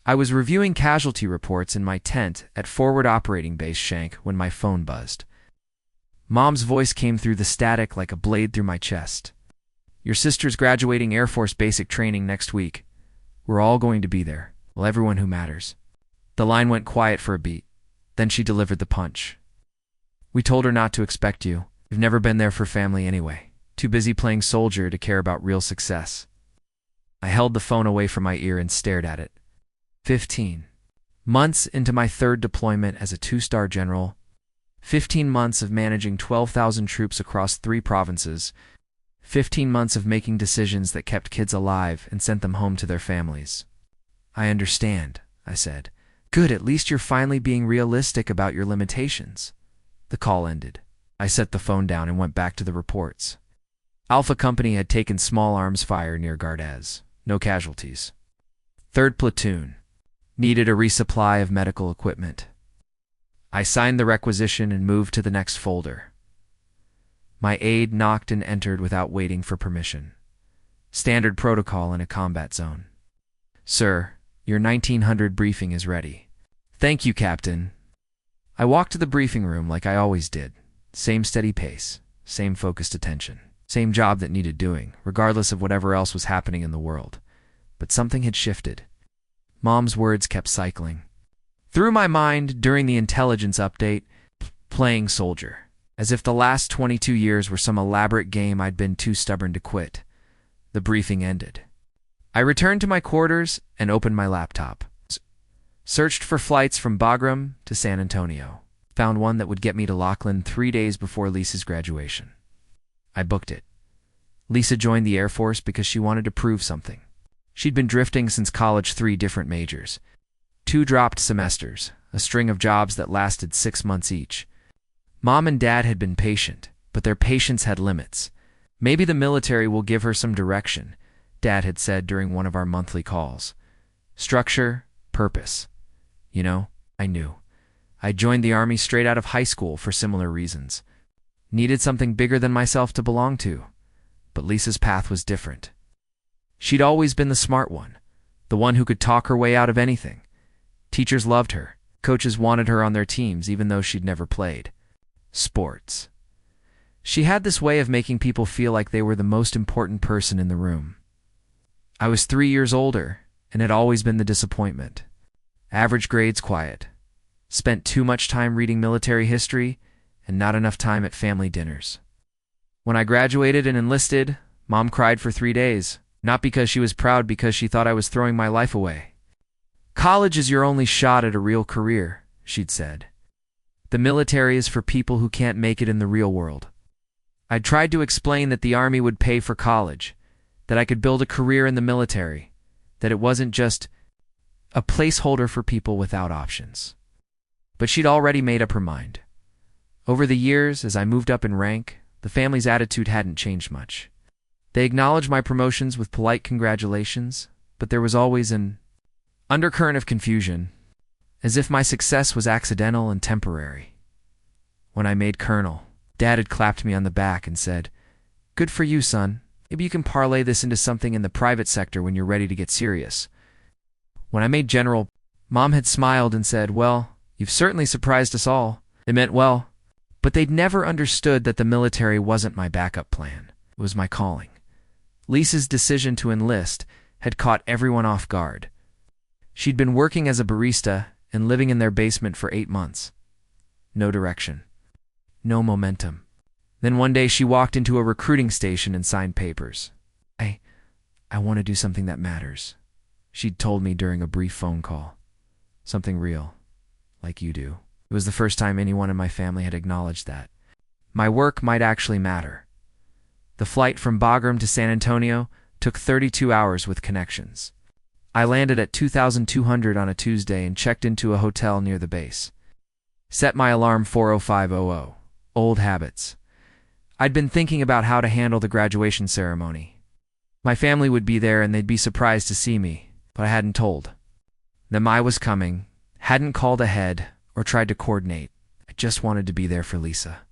I was reviewing casualty reports in my tent at Forward Operating Base Shank when my phone buzzed. Mom's voice came through the static like a blade through my chest. "Your sister's graduating Air Force basic training next week. We're all going to be there. Well, everyone who matters." The line went quiet for a beat. Then she delivered the punch. "We told her not to expect you. You've never been there for family anyway. Too busy playing soldier to care about real success." I held the phone away from my ear and stared at it. 15 months into my third deployment as a 2-star general, 15 months of managing 12,000 troops across 3 provinces, 15 months of making decisions that kept kids alive and sent them home to their families. "I understand," I said. "Good, at least you're finally being realistic about your limitations." The call ended. I set the phone down and went back to the reports. Alpha Company had taken small arms fire near Gardez. No casualties. 3rd Platoon needed a resupply of medical equipment. I signed the requisition and moved to the next folder. My aide knocked and entered without waiting for permission. Standard protocol in a combat zone. "Sir, your 1900 briefing is ready." "Thank you, Captain." I walked to the briefing room like I always did. Same steady pace, same focused attention, same job that needed doing, regardless of whatever else was happening in the world. But something had shifted. Mom's words kept cycling through my mind during the intelligence update, playing soldier, as if the last 22 years were some elaborate game I'd been too stubborn to quit. The briefing ended. I returned to my quarters and opened my laptop. Searched for flights from Bagram to San Antonio. Found one that would get me to Lachlan 3 days before Lisa's graduation. I booked it. Lisa joined the Air Force because she wanted to prove something. She'd been drifting since college, 3 different majors, 2 dropped semesters, a string of jobs that lasted 6 months each. Mom and Dad had been patient, but their patience had limits. "Maybe the military will give her some direction," Dad had said during one of our monthly calls. Structure, purpose. You know, I knew. I joined the Army straight out of high school for similar reasons. Needed something bigger than myself to belong to. But Lisa's path was different. She'd always been the smart one, the one who could talk her way out of anything. Teachers loved her. Coaches wanted her on their teams even though she'd never played. Sports. She had this way of making people feel like they were the most important person in the room. I was 3 years older and had always been the disappointment. Average grades, quiet. Spent too much time reading military history and not enough time at family dinners. When I graduated and enlisted, Mom cried for 3 days, not because she was proud, because she thought I was throwing my life away. "College is your only shot at a real career," she'd said. "The military is for people who can't make it in the real world." I tried to explain that the Army would pay for college, that I could build a career in the military, that it wasn't just a placeholder for people without options. But she'd already made up her mind. Over the years, as I moved up in rank, the family's attitude hadn't changed much. They acknowledged my promotions with polite congratulations, but there was always an undercurrent of confusion, as if my success was accidental and temporary. When I made colonel, Dad had clapped me on the back and said, "Good for you, son. Maybe you can parlay this into something in the private sector when you're ready to get serious." When I made general, Mom had smiled and said, "Well, you've certainly surprised us all." It meant well, but they'd never understood that the military wasn't my backup plan. It was my calling. Lisa's decision to enlist had caught everyone off guard. She'd been working as a barista and living in their basement for 8 months. No direction. No momentum. Then one day she walked into a recruiting station and signed papers. I want to do something that matters," she'd told me during a brief phone call. "Something real, like you do." It was the first time anyone in my family had acknowledged that. My work might actually matter. The flight from Bagram to San Antonio took 32 hours with connections. I landed at 2200 on a Tuesday and checked into a hotel near the base. Set my alarm 4:0500. Old habits. I'd been thinking about how to handle the graduation ceremony. My family would be there and they'd be surprised to see me, but I hadn't told them I was coming, hadn't called ahead or tried to coordinate. I just wanted to be there for Lisa.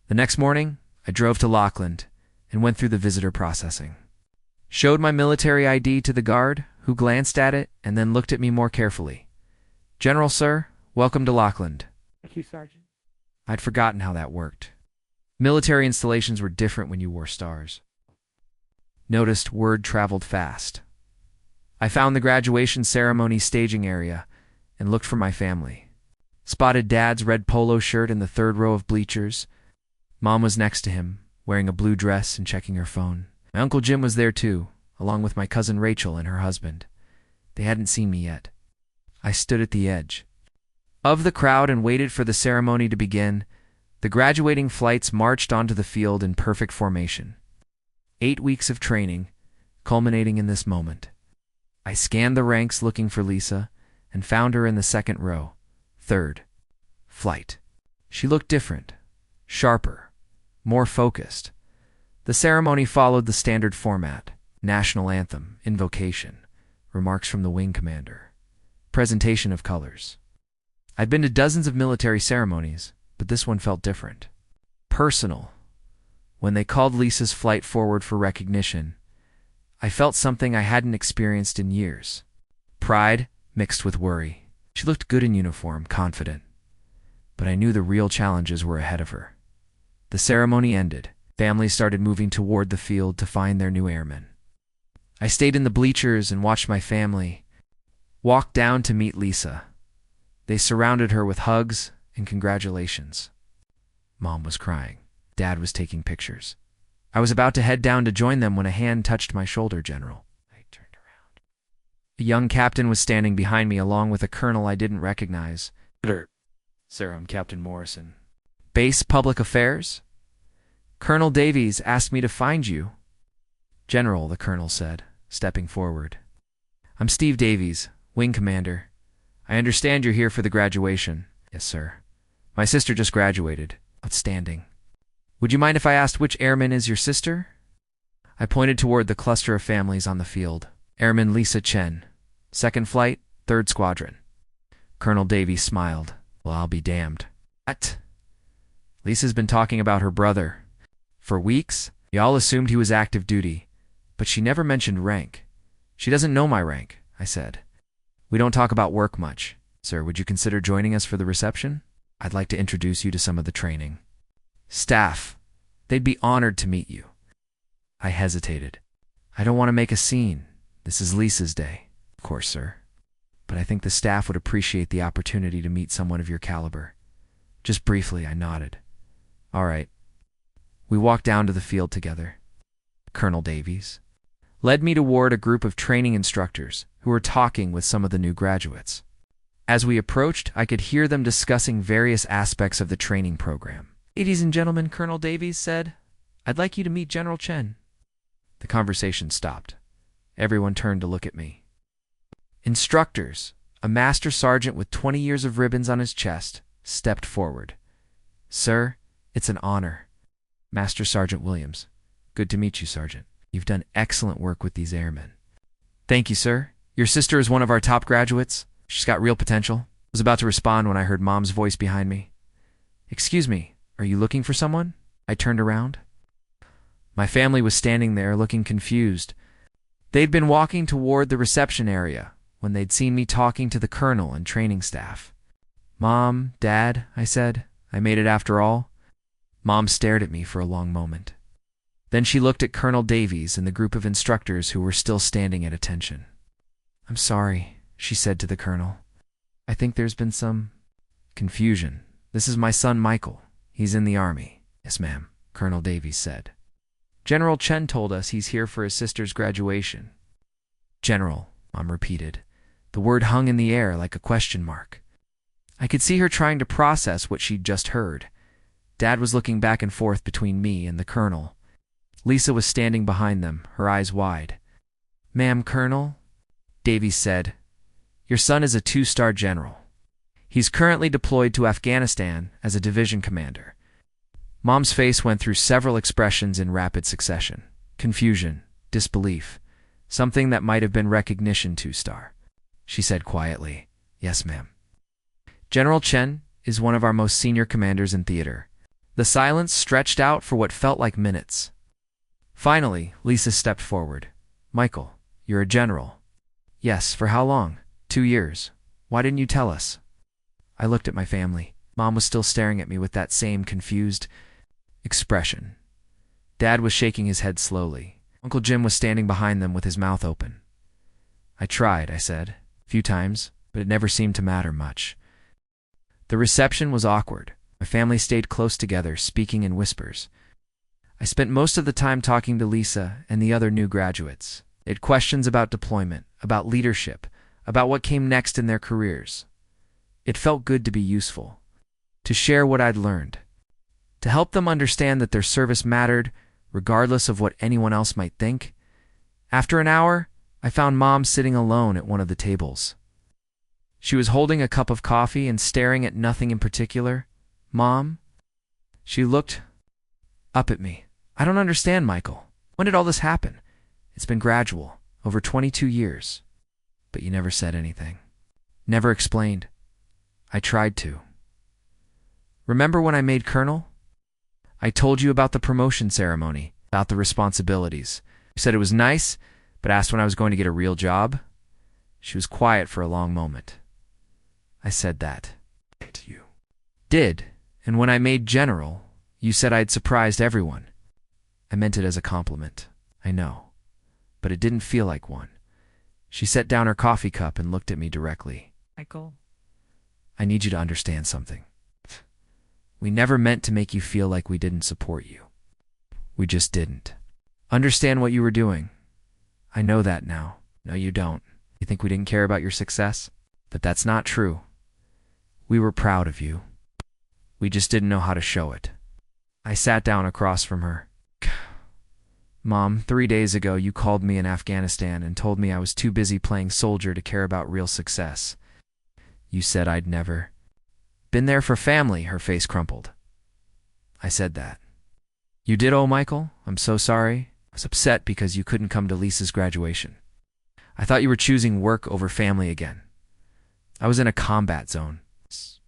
The next morning, I drove to Lachlan and went through the visitor processing. Showed my military ID to the guard, who glanced at it and then looked at me more carefully. "General, sir, welcome to Lockland." Thank you, Sergeant. I'd forgotten how that worked. Military installations were different when you wore stars. Noticed word traveled fast. I found the graduation ceremony staging area and looked for my family. Spotted Dad's red polo shirt in the third row of bleachers. Mom was next to him, wearing a blue dress and checking her phone. My Uncle Jim was there too, along with my cousin Rachel and her husband. They hadn't seen me yet. I stood at the edge of the crowd and waited for the ceremony to begin. The graduating flights marched onto the field in perfect formation. 8 weeks of training, culminating in this moment. I scanned the ranks looking for Lisa and found her in the second row, third flight. She looked different, sharper, more focused. The ceremony followed the standard format: national anthem, invocation, remarks from the wing commander, presentation of colors. I'd been to dozens of military ceremonies, but this one felt different. Personal. When they called Lisa's flight forward for recognition, I felt something I hadn't experienced in years. Pride mixed with worry. She looked good in uniform, confident. But I knew the real challenges were ahead of her. The ceremony ended. Families started moving toward the field to find their new airmen. I stayed in the bleachers and watched my family walk down to meet Lisa. They surrounded her with hugs and congratulations. Mom was crying. Dad was taking pictures. I was about to head down to join them when a hand touched my shoulder, General. I turned around. A young captain was standing behind me along with a colonel I didn't recognize. "Sir, I'm Captain Morrison." "Base Public Affairs?" "Colonel Davies asked me to find you." "General," the colonel said, stepping forward. "I'm Steve Davies, Wing Commander. I understand you're here for the graduation." "Yes, sir. My sister just graduated." "Outstanding. Would you mind if I asked which airman is your sister?" I pointed toward the cluster of families on the field. "Airman Lisa Chen. Second flight, 3rd Squadron." Colonel Davies smiled. "Well, I'll be damned." "What?" "Lisa's been talking about her brother. For weeks, y'all assumed he was active duty, but she never mentioned rank." "She doesn't know my rank," I said. "We don't talk about work much. Sir, would you consider joining us for the reception? I'd like to introduce you to some of the training staff. They'd be honored to meet you." I hesitated. "I don't want to make a scene. This is Lisa's day." "Of course, sir. But I think the staff would appreciate the opportunity to meet someone of your caliber." Just briefly, I nodded. "All right." We walked down to the field together. Colonel Davies led me toward a group of training instructors who were talking with some of the new graduates. As we approached, I could hear them discussing various aspects of the training program. "Ladies and gentlemen," Colonel Davies said, "I'd like you to meet General Chen." The conversation stopped. Everyone turned to look at me. Instructors, a master sergeant with 20 years of ribbons on his chest, stepped forward. "Sir, it's an honor." "Master Sergeant Williams. Good to meet you, Sergeant. You've done excellent work with these airmen." "Thank you, sir. Your sister is one of our top graduates. She's got real potential." I was about to respond when I heard Mom's voice behind me. "Excuse me, are you looking for someone?" I turned around. My family was standing there looking confused. They'd been walking toward the reception area when they'd seen me talking to the colonel and training staff. "Mom, Dad," I said. "I made it after all." Mom stared at me for a long moment. Then she looked at Colonel Davies and the group of instructors who were still standing at attention. "I'm sorry," she said to the colonel. "I think there's been some confusion. This is my son Michael. He's in the Army." "Yes, ma'am," Colonel Davies said. "General Chen told us he's here for his sister's graduation." "General," Mom repeated. The word hung in the air like a question mark. I could see her trying to process what she'd just heard. Dad was looking back and forth between me and the colonel. Lisa was standing behind them, her eyes wide. "Ma'am, Colonel," Davies said, "your son is a 2-star general. He's currently deployed to Afghanistan as a division commander." Mom's face went through several expressions in rapid succession. Confusion, disbelief, something that might have been recognition 2-star. She said quietly, "Yes, ma'am." "General Chen is one of our most senior commanders in theater." The silence stretched out for what felt like minutes. Finally, Lisa stepped forward. "Michael, you're a general. Yes, for how long? 2 years. Why didn't you tell us? I looked at my family. Mom was still staring at me with that same confused expression. Dad was shaking his head slowly. Uncle Jim was standing behind them with his mouth open. I tried, I said, a few times, but it never seemed to matter much. The reception was awkward. My family stayed close together, speaking in whispers. I spent most of the time talking to Lisa and the other new graduates. They had questions about deployment, about leadership, about what came next in their careers. It felt good to be useful, to share what I'd learned, to help them understand that their service mattered, regardless of what anyone else might think. After an hour, I found Mom sitting alone at one of the tables. She was holding a cup of coffee and staring at nothing in particular. Mom? She looked up at me. I don't understand, Michael. When did all this happen? It's been gradual, over 22 years. But you never said anything. Never explained. I tried to. Remember when I made colonel? I told you about the promotion ceremony, about the responsibilities. You said it was nice, but asked when I was going to get a real job. She was quiet for a long moment. I said that. You did, and when I made general, you said I'd surprised everyone. I meant it as a compliment, I know, but it didn't feel like one. She set down her coffee cup and looked at me directly. Michael, I need you to understand something. We never meant to make you feel like we didn't support you. We just didn't. Understand what you were doing. I know that now. No, you don't. You think we didn't care about your success? But that's not true. We were proud of you. We just didn't know how to show it. I sat down across from her. Mom, 3 days ago you called me in Afghanistan and told me I was too busy playing soldier to care about real success. You said I'd never been there for family. Her face crumpled. I said that. You did, oh Michael? I'm so sorry. I was upset because you couldn't come to Lisa's graduation. I thought you were choosing work over family again. I was in a combat zone,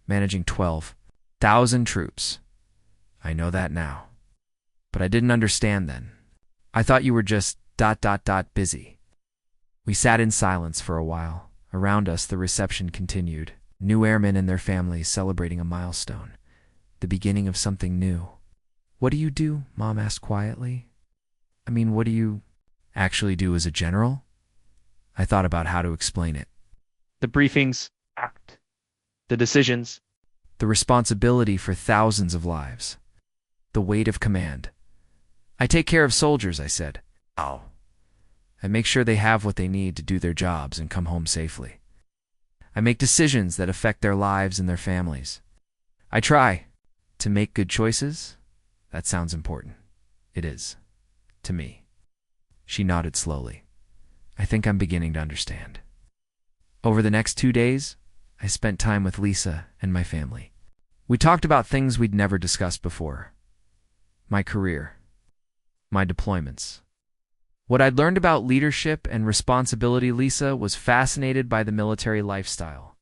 managing 12,000 troops. I know that now. But I didn't understand then. I thought you were just ... busy. We sat in silence for a while. Around us, the reception continued. New airmen and their families celebrating a milestone. The beginning of something new. What do you do? Mom asked quietly. I mean, what do you actually do as a general? I thought about how to explain it. The briefings, act, the decisions. The responsibility for thousands of lives. The weight of command. I take care of soldiers, I said. Oh. I make sure they have what they need to do their jobs and come home safely. I make decisions that affect their lives and their families. I try to make good choices. That sounds important. It is. To me. She nodded slowly. I think I'm beginning to understand. Over the next 2 days, I spent time with Lisa and my family. We talked about things we'd never discussed before. My career. My deployments. What I'd learned about leadership and responsibility. Lisa was fascinated by the military lifestyle.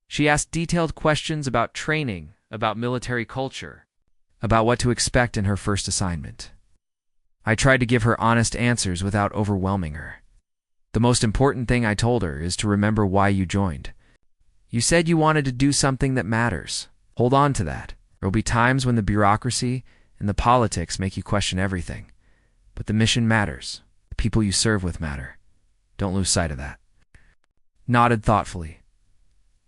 She asked detailed questions about training, about military culture, about what to expect in her first assignment. I tried to give her honest answers without overwhelming her. The most important thing I told her is to remember why you joined. You said you wanted to do something that matters. Hold on to that. There will be times when the bureaucracy and the politics make you question everything. But the mission matters. The people you serve with matter. Don't lose sight of that. Nodded thoughtfully.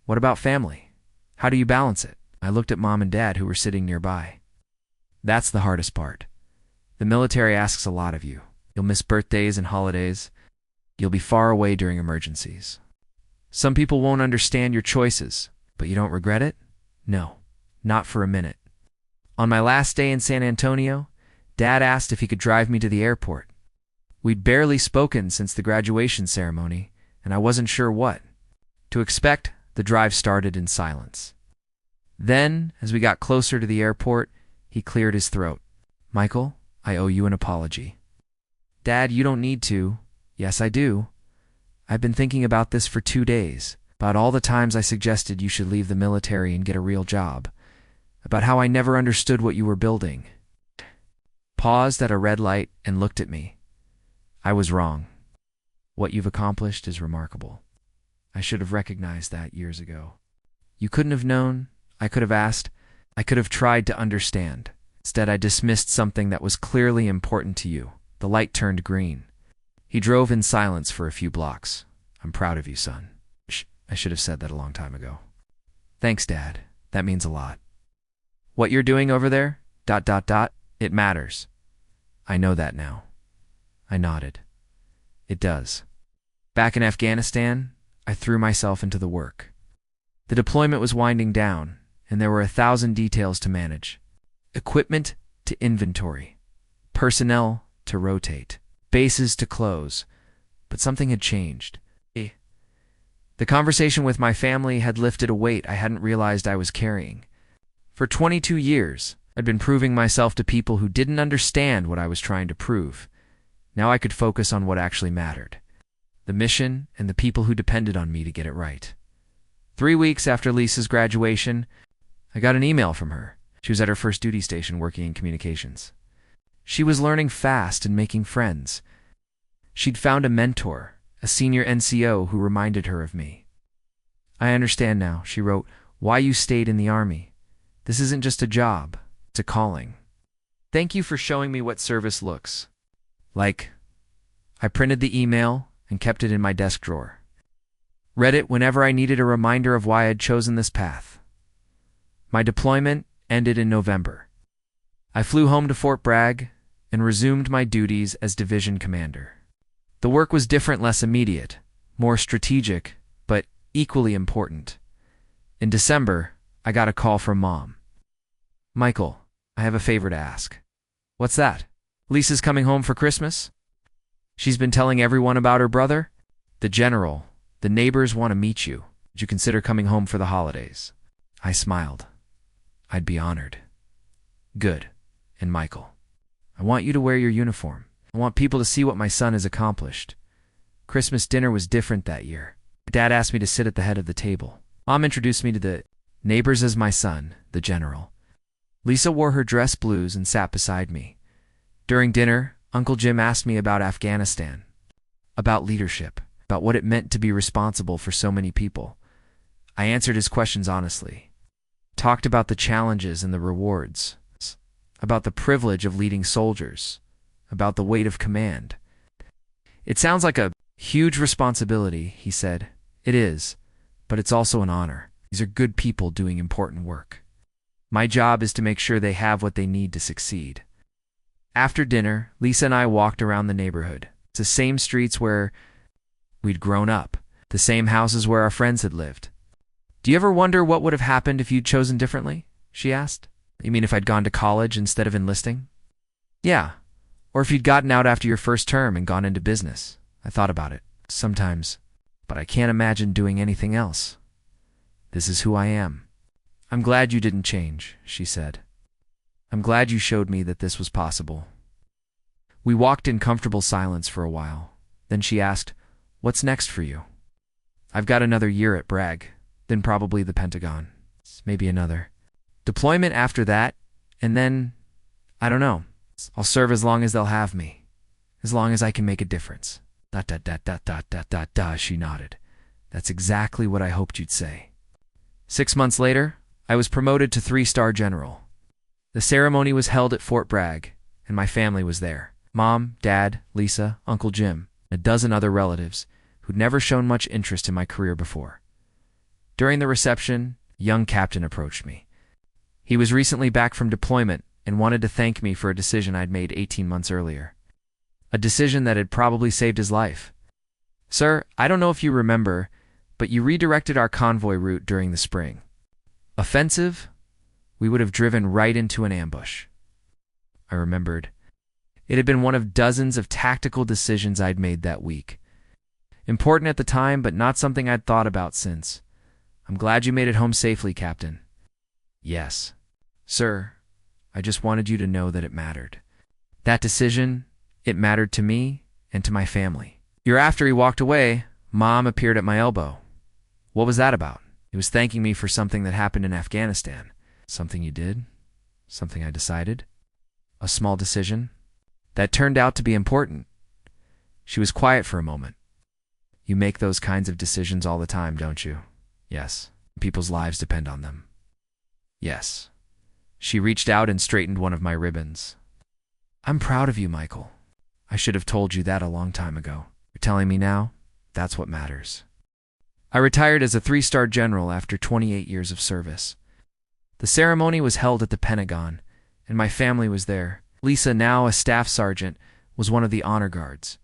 What about family? How do you balance it? I looked at Mom and Dad who were sitting nearby. That's the hardest part. The military asks a lot of you. You'll miss birthdays and holidays. You'll be far away during emergencies. Some people won't understand your choices, but you don't regret it? No, not for a minute. On my last day in San Antonio, Dad asked if he could drive me to the airport. We'd barely spoken since the graduation ceremony, and I wasn't sure what to expect. The drive started in silence. Then, as we got closer to the airport, he cleared his throat. Michael, I owe you an apology. Dad, you don't need to. Yes, I do. I've been thinking about this for 2 days, about all the times I suggested you should leave the military and get a real job, about how I never understood what you were building. Paused at a red light and looked at me. I was wrong. What you've accomplished is remarkable. I should have recognized that years ago. You couldn't have known. I could have asked. I could have tried to understand. Instead, I dismissed something that was clearly important to you. The light turned green. He drove in silence for a few blocks. I'm proud of you, son. I should have said that a long time ago. Thanks, Dad. That means a lot. What you're doing over there? ... It matters. I know that now. I nodded. It does. Back in Afghanistan, I threw myself into the work. The deployment was winding down, and there were 1,000 details to manage. Equipment to inventory. Personnel to rotate. Bases to close. But something had changed. The conversation with my family had lifted a weight I hadn't realized I was carrying. For 22 years, I'd been proving myself to people who didn't understand what I was trying to prove. Now I could focus on what actually mattered. The mission and the people who depended on me to get it right. 3 weeks after Lisa's graduation, I got an email from her. She was at her first duty station working in communications. She was learning fast and making friends. She'd found a mentor, a senior NCO who reminded her of me. I understand now, she wrote, why you stayed in the Army. This isn't just a job, it's a calling. Thank you for showing me what service looks like. I printed the email and kept it in my desk drawer. Read it whenever I needed a reminder of why I'd chosen this path. My deployment ended in November. I flew home to Fort Bragg and resumed my duties as division commander. The work was different, less immediate, more strategic, but equally important. In December, I got a call from Mom. Michael, I have a favor to ask. What's that? Lisa's coming home for Christmas? She's been telling everyone about her brother? The general, the neighbors want to meet you. Would you consider coming home for the holidays? I smiled. I'd be honored. Good. And Michael, I want you to wear your uniform. I want people to see what my son has accomplished. Christmas dinner was different that year. Dad asked me to sit at the head of the table. Mom introduced me to the neighbors as my son, the general. Lisa wore her dress blues and sat beside me. During dinner, Uncle Jim asked me about Afghanistan, about leadership, about what it meant to be responsible for so many people. I answered his questions honestly. Talked about the challenges and the rewards, about the privilege of leading soldiers, about the weight of command. It sounds like a huge responsibility, he said. It is, but it's also an honor. These are good people doing important work. My job is to make sure they have what they need to succeed. After dinner, Lisa and I walked around the neighborhood. It's the same streets where we'd grown up, the same houses where our friends had lived. Do you ever wonder what would have happened if you'd chosen differently? She asked. You mean if I'd gone to college instead of enlisting? Yeah. Or if you'd gotten out after your first term and gone into business. I thought about it, sometimes, but I can't imagine doing anything else. This is who I am. I'm glad you didn't change, she said. I'm glad you showed me that this was possible. We walked in comfortable silence for a while. Then she asked, what's next for you? I've got another year at Bragg, then probably the Pentagon. Maybe another deployment after that, and then, I don't know. I'll serve as long as they'll have me, as long as I can make a difference. ... She nodded. That's exactly what I hoped you'd say. 6 months later, I was promoted to 3-star general. The ceremony was held at Fort Bragg, and my family was there. Mom, Dad, Lisa, Uncle Jim, and a dozen other relatives who'd never shown much interest in my career before. During the reception, a young captain approached me. He was recently back from deployment and wanted to thank me for a decision I'd made 18 months earlier. A decision that had probably saved his life. Sir, I don't know if you remember, but you redirected our convoy route during the spring. Offensive? We would have driven right into an ambush. I remembered. It had been one of dozens of tactical decisions I'd made that week. Important at the time, but not something I'd thought about since. I'm glad you made it home safely, Captain. Yes. Sir, I just wanted you to know that it mattered. That decision, it mattered to me and to my family. Year after he walked away, Mom appeared at my elbow. What was that about? He was thanking me for something that happened in Afghanistan. Something you did? Something I decided? A small decision? That turned out to be important. She was quiet for a moment. You make those kinds of decisions all the time, don't you? Yes. People's lives depend on them. Yes. She reached out and straightened one of my ribbons. I'm proud of you, Michael. I should have told you that a long time ago. You're telling me now? That's what matters. I retired as a 3-star general after 28 years of service. The ceremony was held at the Pentagon, and my family was there. Lisa, now a staff sergeant, was one of the honor guards.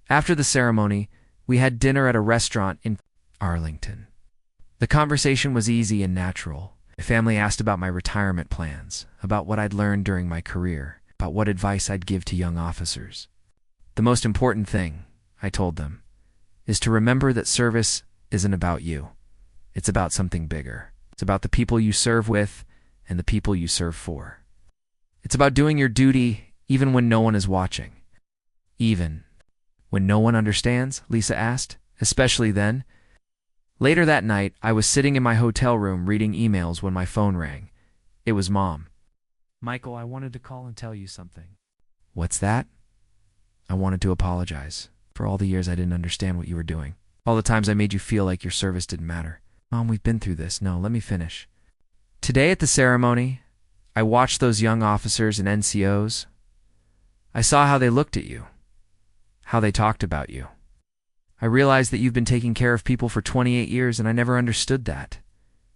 After the ceremony, we had dinner at a restaurant in Arlington. The conversation was easy and natural. My family asked about my retirement plans, about what I'd learned during my career, about what advice I'd give to young officers. The most important thing, I told them, is to remember that service isn't about you. It's about something bigger. It's about the people you serve with and the people you serve for. It's about doing your duty even when no one is watching. Even when no one understands, Lisa asked, especially then. Later that night, I was sitting in my hotel room reading emails when my phone rang. It was Mom. Michael, I wanted to call and tell you something. What's that? I wanted to apologize for all the years I didn't understand what you were doing. All the times I made you feel like your service didn't matter. Mom, we've been through this. No, let me finish. Today at the ceremony, I watched those young officers and NCOs. I saw how they looked at you, how they talked about you. I realized that you've been taking care of people for 28 years, and I never understood that.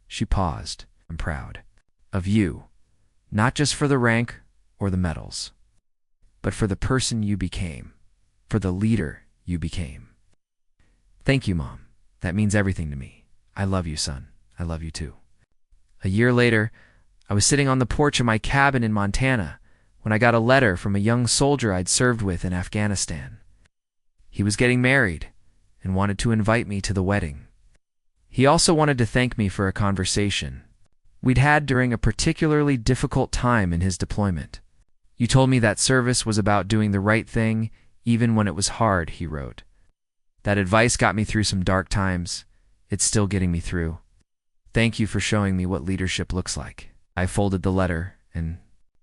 She paused. I'm proud of you, not just for the rank or the medals, but for the person you became, for the leader you became. Thank you, Mom. That means everything to me. I love you, son. I love you too. A year later, I was sitting on the porch of my cabin in Montana when I got a letter from a young soldier I'd served with in Afghanistan. He was getting married and wanted to invite me to the wedding. He also wanted to thank me for a conversation we'd had during a particularly difficult time in his deployment. You told me that service was about doing the right thing even when it was hard, he wrote. That advice got me through some dark times. It's still getting me through. Thank you for showing me what leadership looks like. I folded the letter and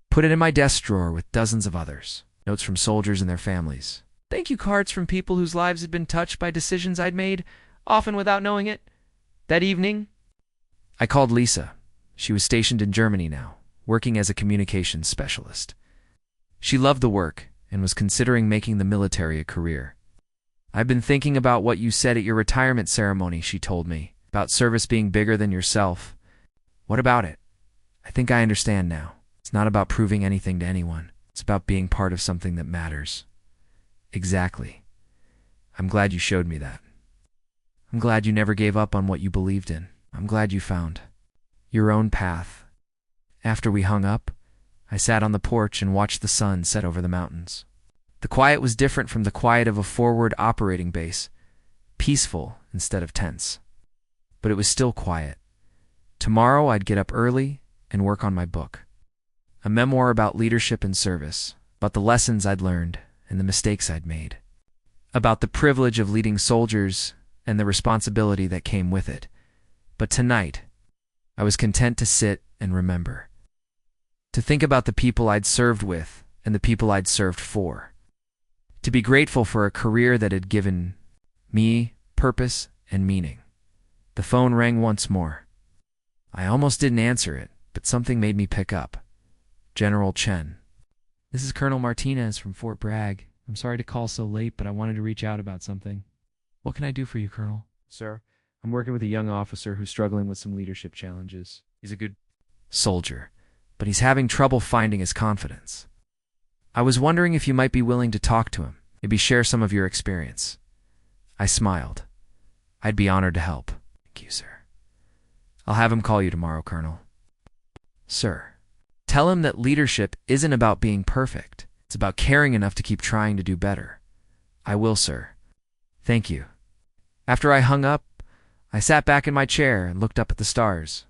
put it in my desk drawer with dozens of others. Notes from soldiers and their families. Thank you cards from people whose lives had been touched by decisions I'd made, often without knowing it. That evening, I called Lisa. She was stationed in Germany now, working as a communications specialist. She loved the work and was considering making the military a career. I've been thinking about what you said at your retirement ceremony, she told me, about service being bigger than yourself. What about it? I think I understand now. It's not about proving anything to anyone. It's about being part of something that matters. Exactly. I'm glad you showed me that. I'm glad you never gave up on what you believed in. I'm glad you found your own path. After we hung up, I sat on the porch and watched the sun set over the mountains. The quiet was different from the quiet of a forward operating base, peaceful instead of tense. But it was still quiet. Tomorrow I'd get up early and work on my book. A memoir about leadership and service, about the lessons I'd learned and the mistakes I'd made, about the privilege of leading soldiers and the responsibility that came with it. But tonight, I was content to sit and remember, to think about the people I'd served with and the people I'd served for, to be grateful for a career that had given me purpose and meaning. The phone rang once more. I almost didn't answer it, but something made me pick up. General Chen. This is Colonel Martinez from Fort Bragg. I'm sorry to call so late, but I wanted to reach out about something. What can I do for you, Colonel? Sir, I'm working with a young officer who's struggling with some leadership challenges. He's a good soldier, but he's having trouble finding his confidence. I was wondering if you might be willing to talk to him, maybe share some of your experience. I smiled. I'd be honored to help. Thank you, sir. I'll have him call you tomorrow, Colonel. Sir, tell him that leadership isn't about being perfect. It's about caring enough to keep trying to do better. I will, sir. Thank you. After I hung up, I sat back in my chair and looked up at the stars.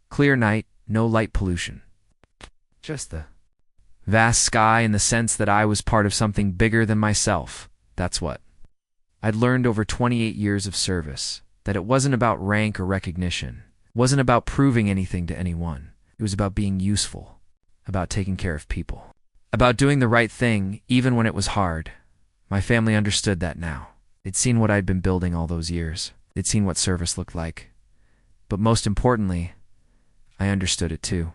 Clear night, no light pollution. Just the vast sky in the sense that I was part of something bigger than myself. That's what. I'd learned over 28 years of service, that it wasn't about rank or recognition. It wasn't about proving anything to anyone. It was about being useful, about taking care of people, about doing the right thing even when it was hard. My family understood that now. It'd seen what I'd been building all those years. It'd seen what service looked like. But most importantly, I understood it too.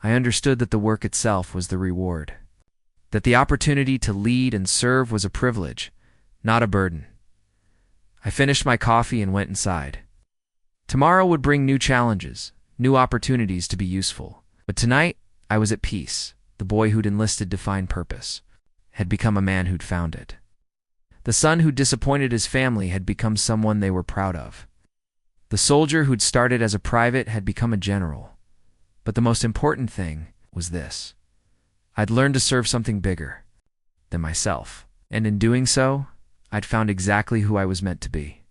I understood that the work itself was the reward. That the opportunity to lead and serve was a privilege, not a burden. I finished my coffee and went inside. Tomorrow would bring new challenges, new opportunities to be useful. But tonight, I was at peace. The boy who'd enlisted to find purpose had become a man who'd found it. The son who'd disappointed his family had become someone they were proud of. The soldier who'd started as a private had become a general. But the most important thing was this. I'd learned to serve something bigger than myself. And in doing so, I'd found exactly who I was meant to be.